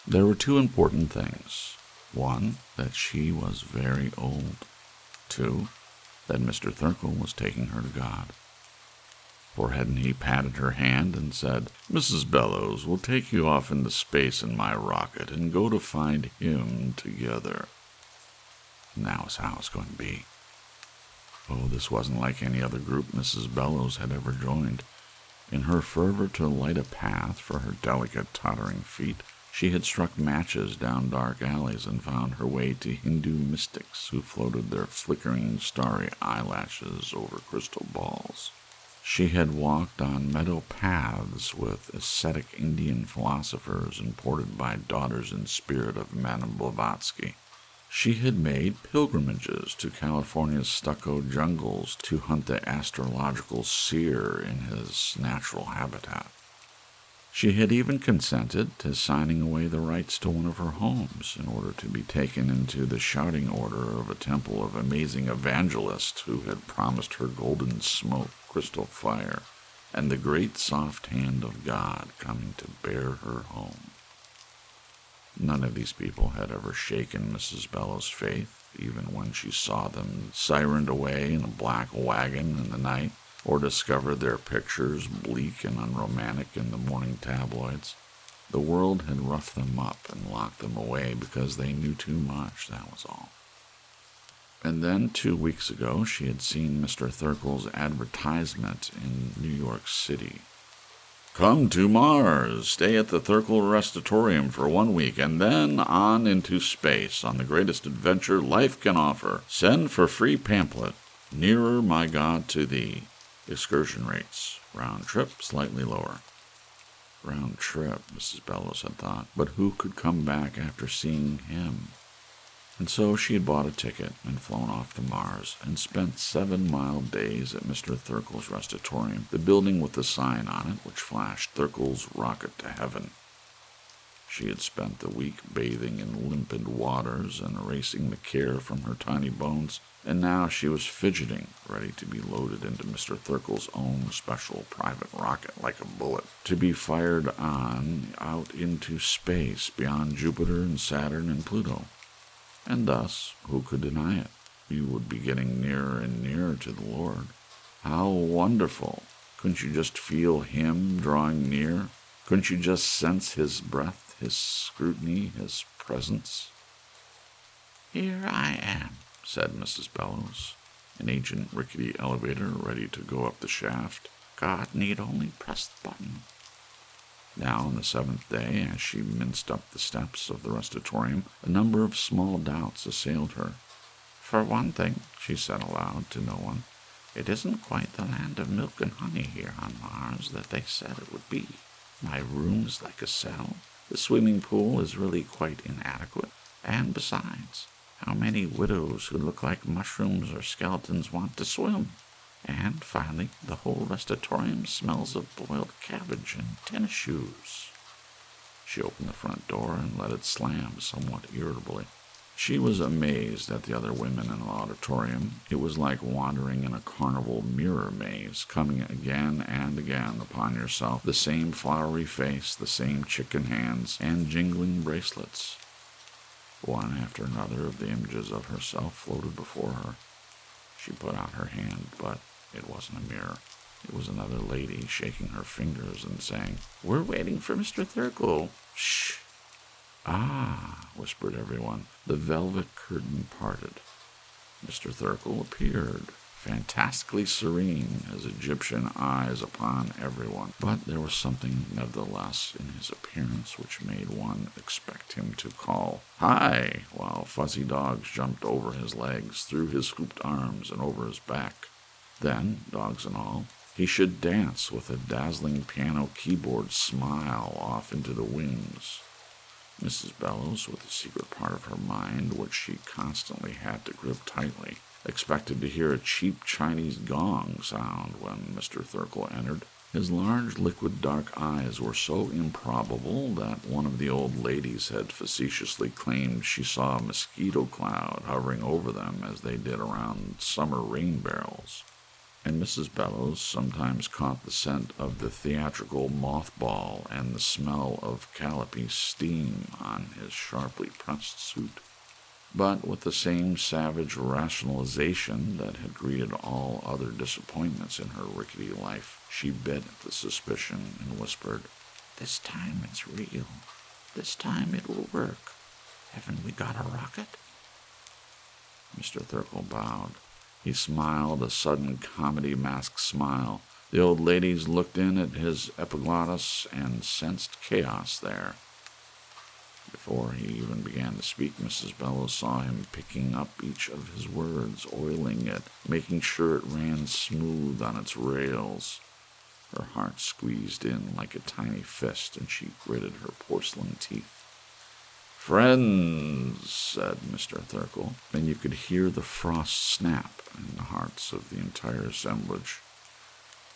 There were two important things. One, that she was very old. Two, that Mr. Thurkell was taking her to God. For hadn't he patted her hand and said, "Mrs. Bellows, we'll take you off into space in my rocket and go to find him together." And that was how it was going to be. Oh, this wasn't like any other group Mrs. Bellows had ever joined. In her fervor to light a path for her delicate, tottering feet, she had struck matches down dark alleys and found her way to Hindu mystics who floated their flickering, starry eyelashes over crystal balls. She had walked on meadow paths with ascetic Indian philosophers imported by daughters in spirit of Madame Blavatsky. She had made pilgrimages to California's stucco jungles to hunt the astrological seer in his natural habitat. She had even consented to signing away the rights to one of her homes in order to be taken into the shouting order of a temple of amazing evangelists who had promised her golden smoke, crystal fire, and the great soft hand of God coming to bear her home. None of these people had ever shaken Mrs. Bellows' faith, even when she saw them sirened away in a black wagon in the night, or discovered their pictures bleak and unromantic in the morning tabloids. The world had roughed them up and locked them away because they knew too much, that was all. And then 2 weeks ago she had seen Mr. Thurkell's advertisement in New York City. "Come to Mars, stay at the Thurkell Restatorium for 1 week, and then on into space on the greatest adventure life can offer. Send for free pamphlet, Nearer, My God, to Thee. Excursion rates, round trip slightly lower." Round trip, Mrs. Bellows had thought, but who could come back after seeing him? And so she had bought a ticket and flown off to Mars and spent 7 mild days at Mr. Thurkell's Restatorium, the building with the sign on it which flashed Thurkell's rocket to heaven. She had spent the week bathing in limpid waters and erasing the care from her tiny bones, and now she was fidgeting, ready to be loaded into Mr. Thurkell's own special private rocket like a bullet, to be fired on out into space beyond Jupiter and Saturn and Pluto. And thus, who could deny it? You would be getting nearer and nearer to the Lord. How wonderful! Couldn't you just feel him drawing near? Couldn't you just sense his breath, his scrutiny, his presence? "Here I am," said Mrs. Bellows, an ancient rickety elevator ready to go up the shaft. "God need only press the button." Now, on the 7th day, as she minced up the steps of the Restatorium, a number of small doubts assailed her. "For one thing," she said aloud to no one, "it isn't quite the land of milk and honey here on Mars that they said it would be. My room is like a cell. The swimming pool is really quite inadequate. And besides, how many widows who look like mushrooms or skeletons want to swim? And finally, the whole Restatorium smells of boiled cabbage and tennis shoes." She opened the front door and let it slam somewhat irritably. She was amazed at the other women in the auditorium. It was like wandering in a carnival mirror maze, coming again and again upon yourself, the same flowery face, the same chicken hands, and jingling bracelets. One after another of the images of herself floated before her. She put out her hand, but it wasn't a mirror. It was another lady shaking her fingers and saying, "We're waiting for Mr. Thurkell. Shh." "Ah," whispered everyone. The velvet curtain parted. Mr. Thurkell appeared, fantastically serene as Egyptian eyes upon everyone. But there was something nevertheless in his appearance which made one expect him to call "Hi!" while fuzzy dogs jumped over his legs, through his hooped arms, and over his back. Then, dogs and all, he should dance with a dazzling piano keyboard smile off into the wings. Mrs. Bellows, with a secret part of her mind which she constantly had to grip tightly, expected to hear a cheap Chinese gong sound when Mr. Thurkell entered. His large, liquid dark eyes were so improbable that one of the old ladies had facetiously claimed she saw a mosquito cloud hovering over them as they did around summer rain barrels. and Mrs. Bellows sometimes caught the scent of the theatrical mothball and the smell of calliope steam on his sharply pressed suit. But with the same savage rationalization that had greeted all other disappointments in her rickety life, she bit at the suspicion and whispered, "This time it's real. This time it will work. Haven't we got a rocket?" Mr. Thirkell bowed. He smiled a sudden comedy mask smile. The old ladies looked in at his epiglottis and sensed chaos there. Before he even began to speak, Mrs. Bellows saw him picking up each of his words, oiling it, making sure it ran smooth on its rails. Her heart squeezed in like a tiny fist, and she gritted her porcelain teeth. "Friends," said Mr. Thirkell, and you could hear the frost snap in the hearts of the entire assemblage.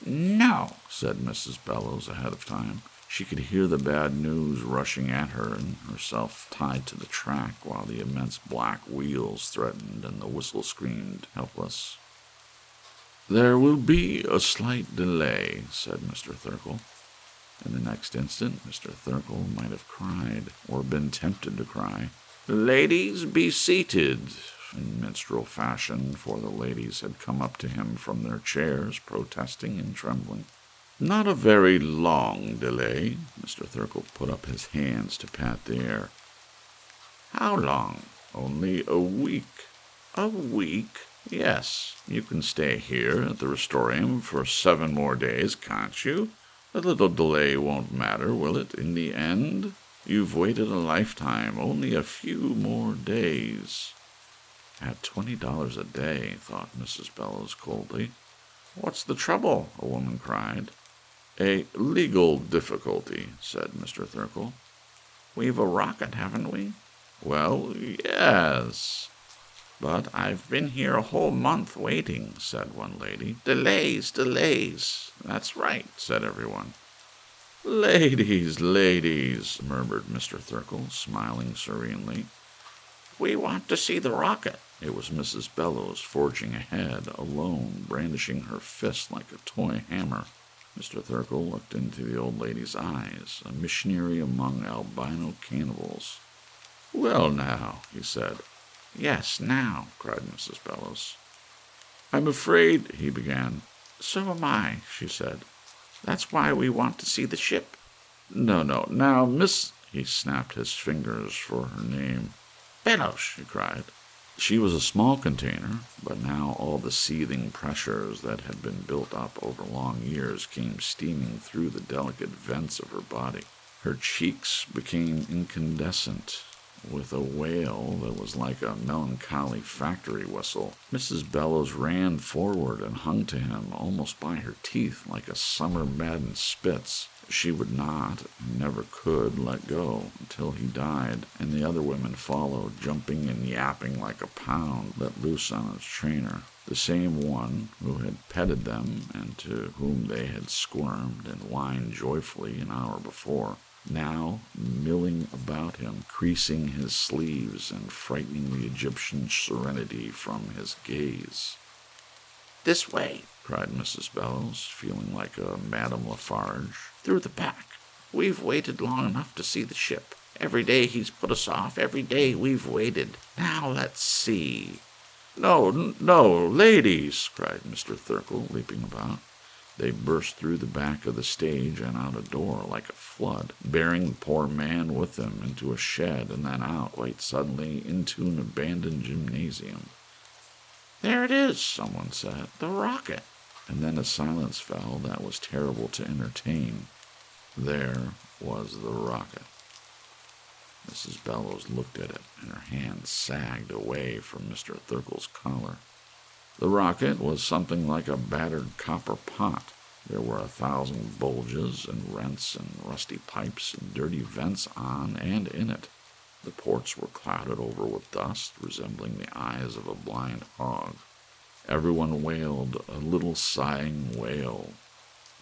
"No," said Mrs. Bellows ahead of time. She could hear the bad news rushing at her, and herself tied to the track while the immense black wheels threatened and the whistle screamed helpless. "There will be a slight delay," said Mr. Thirkell. In the next instant, Mr. Thirkell might have cried, or been tempted to cry, "Ladies, be seated," in minstrel fashion, for the ladies had come up to him from their chairs, protesting and trembling. "Not a very long delay." Mr. Thirkell put up his hands to pat the air. "How long?" "Only a week." "A week?" "Yes. You can stay here at the Restorium for 7 more days, can't you? A little delay won't matter, will it, in the end? You've waited a lifetime, only a few more days." At $20 a day, thought Mrs. Bellows coldly. "What's the trouble?" a woman cried. "A legal difficulty," said Mr. Thirkell. "We've a rocket, haven't we?" "Well, yes." "But I've been here a whole month waiting," said one lady. "Delays, delays." "That's right," said everyone. "Ladies, ladies," murmured Mr. Thirkell, smiling serenely. "We want to see the rocket." It was Mrs. Bellows forging ahead, alone, brandishing her fist like a toy hammer. Mr. Thirkell looked into the old lady's eyes, a missionary among albino cannibals. "Well, now," he said. "Yes, now," cried Mrs. Bellows. "I'm afraid," he began. "So am I," she said. "That's why we want to see the ship." "No, now, Miss—" He snapped his fingers for her name. "Bellows," she cried. She was a small container, but now all the seething pressures that had been built up over long years came steaming through the delicate vents of her body. Her cheeks became incandescent with a wail that was like a melancholy factory whistle. Mrs. Bellows ran forward and hung to him, almost by her teeth, like a summer-maddened Spitz. She would not, and never could, let go until he died, and the other women followed, jumping and yapping like a pound let loose on its trainer. The same one who had petted them and to whom they had squirmed and whined joyfully an hour before, now milling about him, creasing his sleeves and frightening the Egyptian serenity from his gaze. "This way," cried Mrs. Bellows, feeling like a Madame Lafarge. "Through the back. We've waited long enough to see the ship. Every day he's put us off. Every day we've waited. Now let's see." No, ladies," cried Mr. Thirkell, leaping about. They burst through the back of the stage and out a door like a flood, bearing the poor man with them into a shed and then out, quite suddenly, into an abandoned gymnasium. "There it is," someone said. "The rocket." And then a silence fell that was terrible to entertain. There was the rocket. Mrs. Bellows looked at it, and her hand sagged away from Mr. Thirkell's collar. The rocket was something like a battered copper pot. There were 1,000 bulges and rents and rusty pipes and dirty vents on and in it. The ports were clouded over with dust, resembling the eyes of a blind hog. Everyone wailed a little sighing wail.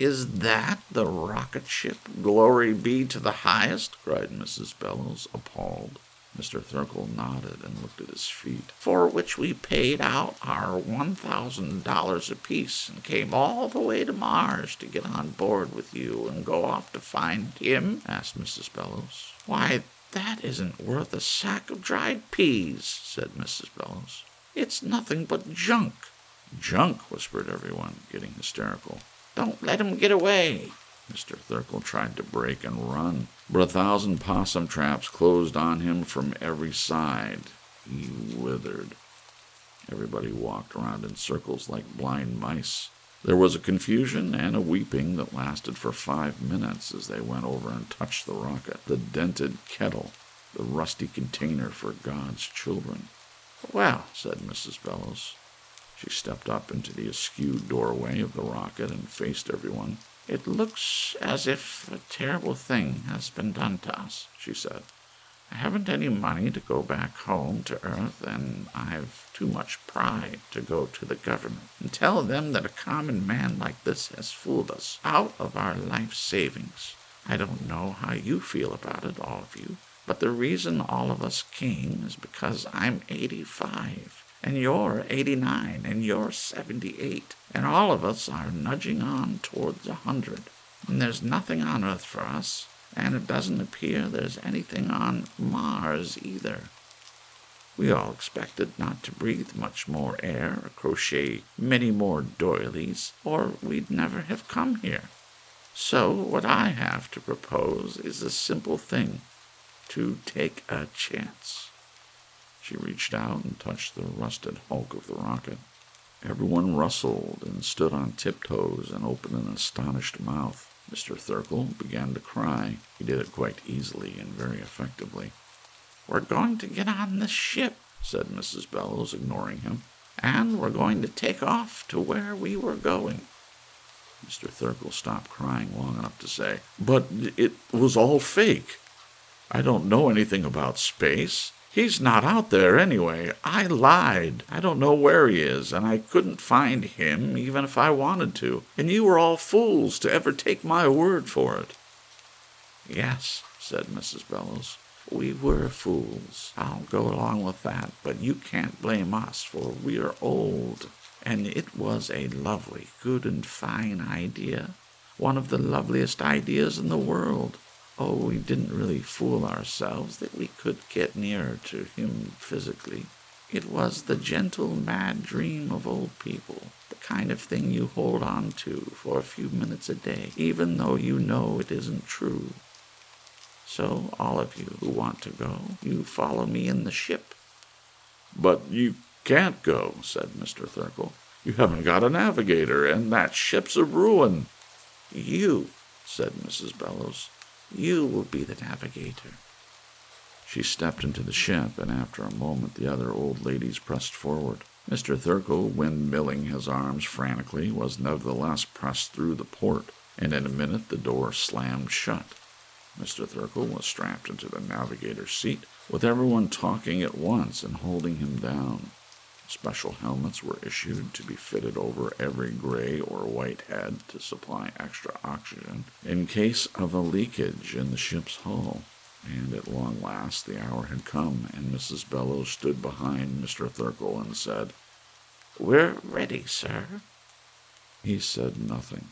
"Is that the rocket ship? Glory be to the highest!" cried Mrs. Bellows, appalled. Mr. Thurkle nodded and looked at his feet. "For which we paid out our $1,000 apiece and came all the way to Mars to get on board with you and go off to find him?" asked Mrs. Bellows. "Why, that isn't worth a sack of dried peas," said Mrs. Bellows. "It's nothing but junk." "Junk," whispered everyone, getting hysterical. "Don't let him get away." Mr. Thurkle tried to break and run, but 1,000 possum traps closed on him from every side. He withered. Everybody walked around in circles like blind mice. There was a confusion and a weeping that lasted for 5 minutes as they went over and touched the rocket, the dented kettle, the rusty container for God's children. "Well," said Mrs. Bellows. She stepped up into the askew doorway of the rocket and faced everyone. "It looks as if a terrible thing has been done to us," she said. "I haven't any money to go back home to Earth, and I've too much pride to go to the government and tell them that a common man like this has fooled us out of our life savings. I don't know how you feel about it, all of you, but the reason all of us came is because I'm 85. And you're 89, and you're 78, and all of us are nudging on towards 100. And there's nothing on Earth for us, and it doesn't appear there's anything on Mars either. We all expected not to breathe much more air or crochet many more doilies, or we'd never have come here. So what I have to propose is a simple thing, to take a chance." She reached out and touched the rusted hulk of the rocket. Everyone rustled and stood on tiptoes and opened an astonished mouth. Mr. Thurkle began to cry. He did it quite easily and very effectively. "We're going to get on this ship," said Mrs. Bellows, ignoring him, "and we're going to take off to where we were going." Mr. Thurkle stopped crying long enough to say, "But it was all fake. I don't know anything about space. He's not out there anyway. I lied. I don't know where he is, and I couldn't find him even if I wanted to. And you were all fools to ever take my word for it." "Yes," said Mrs. Bellows, "we were fools. I'll go along with that, but you can't blame us, for we're old. And it was a lovely, good and fine idea. One of the loveliest ideas in the world. Oh, we didn't really fool ourselves that we could get nearer to him physically. It was the gentle, mad dream of old people, the kind of thing you hold on to for a few minutes a day, even though you know it isn't true. So, all of you who want to go, you follow me in the ship." "But you can't go," said Mr. Thurkle. "You haven't got a navigator, and that ship's a ruin." "You," said Mrs. Bellows. "You will be the navigator." She stepped into the ship, and after a moment the other old ladies pressed forward. Mr. Thurkle, windmilling his arms frantically, was nevertheless pressed through the port, and in a minute the door slammed shut. Mr. Thurkle was strapped into the navigator's seat, with everyone talking at once and holding him down. Special helmets were issued to be fitted over every gray or white head to supply extra oxygen in case of a leakage in the ship's hull. And at long last the hour had come, and Mrs. Bellows stood behind Mr. Thurkle and said, "We're ready, sir." He said nothing.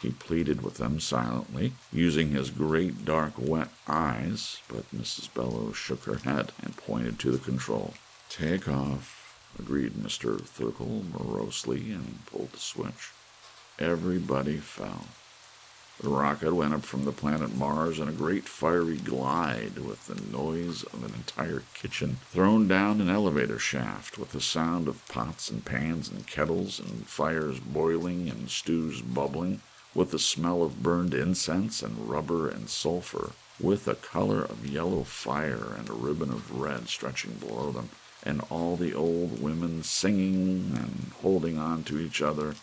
He pleaded with them silently, using his great dark wet eyes, but Mrs. Bellows shook her head and pointed to the control. "Take off," agreed Mr. Thurkle morosely, and pulled the switch. Everybody fell. The rocket went up from the planet Mars in a great fiery glide, with the noise of an entire kitchen thrown down an elevator shaft, with the sound of pots and pans and kettles and fires boiling and stews bubbling, with the smell of burned incense and rubber and sulfur, with a color of yellow fire and a ribbon of red stretching below them, and all the old women singing and holding on to each other,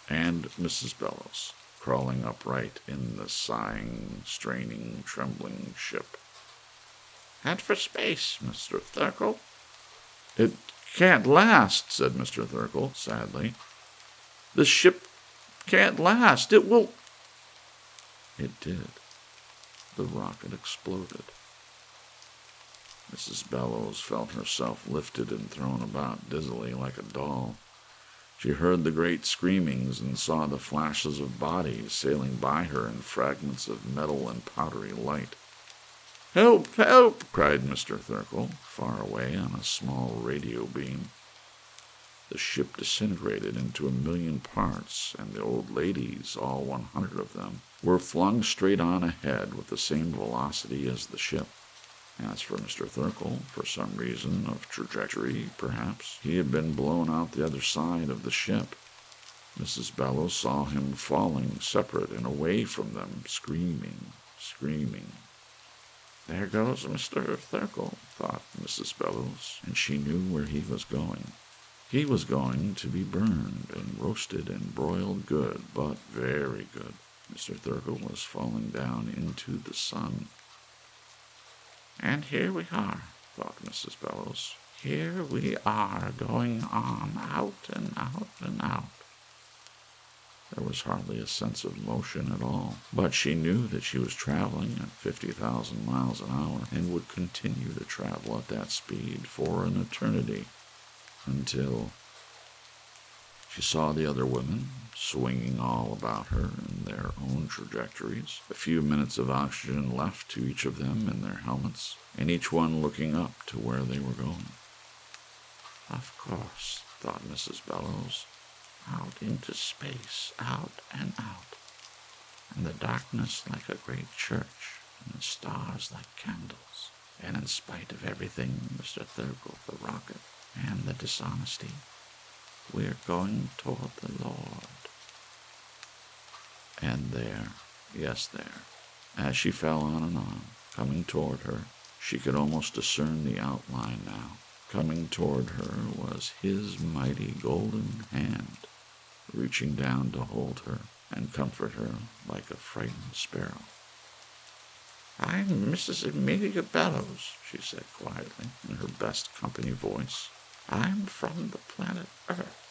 and Mrs. Bellows crawling upright in the sighing, straining, trembling ship. "Head for space, Mr. Thurkle." "It can't last," said Mr. Thurkle sadly. "The ship can't last. It will—" It did. The rocket exploded. Mrs. Bellows felt herself lifted and thrown about dizzily like a doll. She heard the great screamings and saw the flashes of bodies sailing by her in fragments of metal and powdery light. "Help! Help!" cried Mr. Thirkell, far away on a small radio beam. The ship disintegrated into 1,000,000 parts, and the old ladies, all 100 of them, were flung straight on ahead with the same velocity as the ship. As for Mr. Thirkell, for some reason of trajectory, perhaps, he had been blown out the other side of the ship. Mrs. Bellows saw him falling separate and away from them, screaming. "There goes Mr. Thirkell," thought Mrs. Bellows, and she knew where he was going. He was going to be burned and roasted and broiled good, but very good. Mr. Thirkell was falling down into the sun. "And here we are," thought Mrs. Bellows. "Here we are, going on, out and out and out." There was hardly a sense of motion at all, but she knew that she was traveling at 50,000 miles an hour and would continue to travel at that speed for an eternity, until she saw the other women swinging all about her in their own trajectories, a few minutes of oxygen left to each of them in their helmets, and each one looking up to where they were going. "Of course," thought Mrs. Bellows, "out into space, out and out, and the darkness like a great church, and the stars like candles, and in spite of everything, Mr. Thirkell, the rocket, and the dishonesty, we're going toward the Lord." And there, yes there, as she fell on and on, coming toward her, she could almost discern the outline now. Coming toward her was his mighty golden hand, reaching down to hold her and comfort her like a frightened sparrow. "I'm Mrs. Amelia Bellows," she said quietly, in her best company voice. "I'm from the planet Earth.